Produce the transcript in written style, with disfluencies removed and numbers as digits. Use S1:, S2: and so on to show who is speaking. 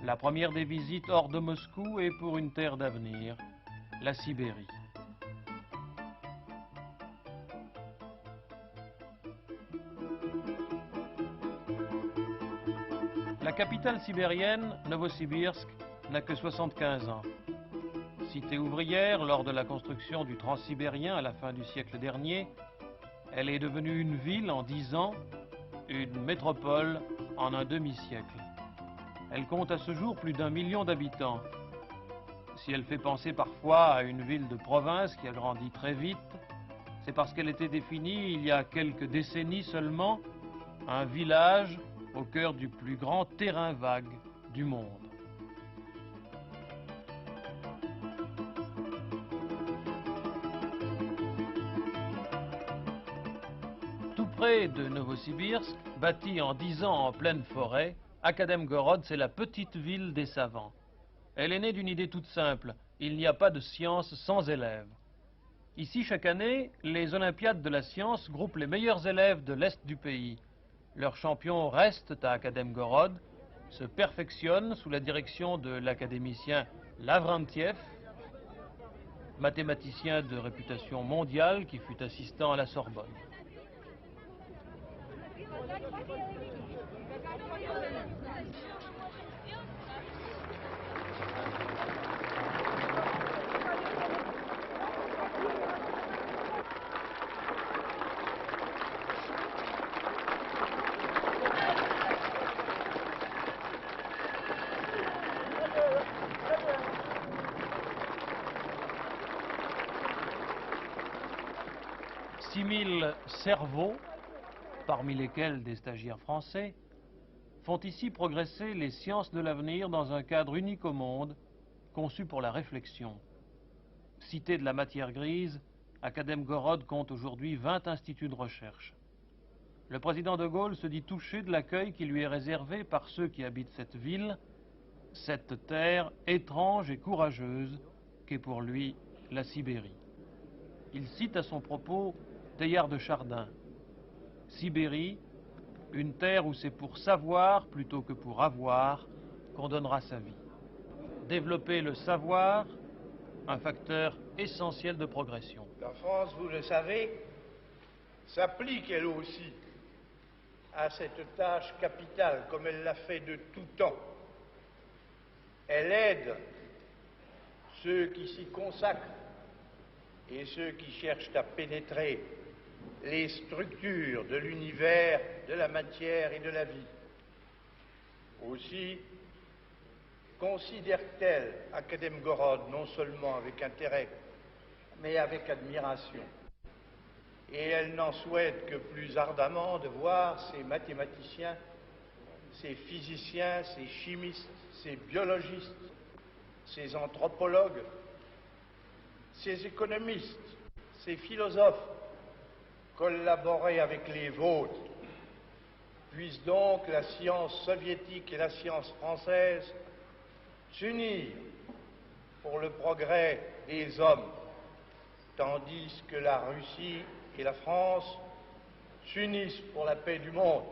S1: La première des visites hors de Moscou est pour une terre d'avenir, la Sibérie. La capitale sibérienne, Novosibirsk, n'a que 75 ans. Cité ouvrière lors de la construction du Transsibérien à la fin du siècle dernier, elle est devenue une ville en 10 ans, une métropole en un demi-siècle. Elle compte à ce jour plus d'1 million d'habitants. Si elle fait penser parfois à une ville de province qui a grandi très vite, c'est parce qu'elle était définie il y a quelques décennies seulement, un village au cœur du plus grand terrain vague du monde. Tout près de Novosibirsk, bâtie en 10 ans en pleine forêt, Akademgorod, c'est la petite ville des savants. Elle est née d'une idée toute simple, il n'y a pas de science sans élèves. Ici, chaque année, les Olympiades de la science groupent les meilleurs élèves de l'Est du pays. Leurs champions restent à Akademgorod, se perfectionnent sous la direction de l'académicien Lavrentiev, mathématicien de réputation mondiale qui fut assistant à la Sorbonne. « 6000 cerveaux, parmi lesquels des stagiaires français, font ici progresser les sciences de l'avenir dans un cadre unique au monde, conçu pour la réflexion. Cité de la matière grise, Akademgorod compte aujourd'hui 20 instituts de recherche. Le président de Gaulle se dit touché de l'accueil qui lui est réservé par ceux qui habitent cette ville, cette terre étrange et courageuse qu'est pour lui la Sibérie. Il cite à son propos Teilhard de Chardin. Sibérie, une terre où c'est pour savoir plutôt que pour avoir qu'on donnera sa vie. Développer le savoir, un facteur essentiel de progression.
S2: La France, vous le savez, s'applique elle aussi à cette tâche capitale comme elle l'a fait de tout temps. Elle aide ceux qui s'y consacrent et ceux qui cherchent à pénétrer les structures de l'univers, de la matière et de la vie. Aussi considère-t-elle Akademgorod non seulement avec intérêt, mais avec admiration. Et elle n'en souhaite que plus ardemment de voir ses mathématiciens, ses physiciens, ses chimistes, ses biologistes, ses anthropologues, ses économistes, ses philosophes collaborer avec les vôtres. Puisse donc la science soviétique et la science française s'unir pour le progrès des hommes, tandis que la Russie et la France s'unissent pour la paix du monde.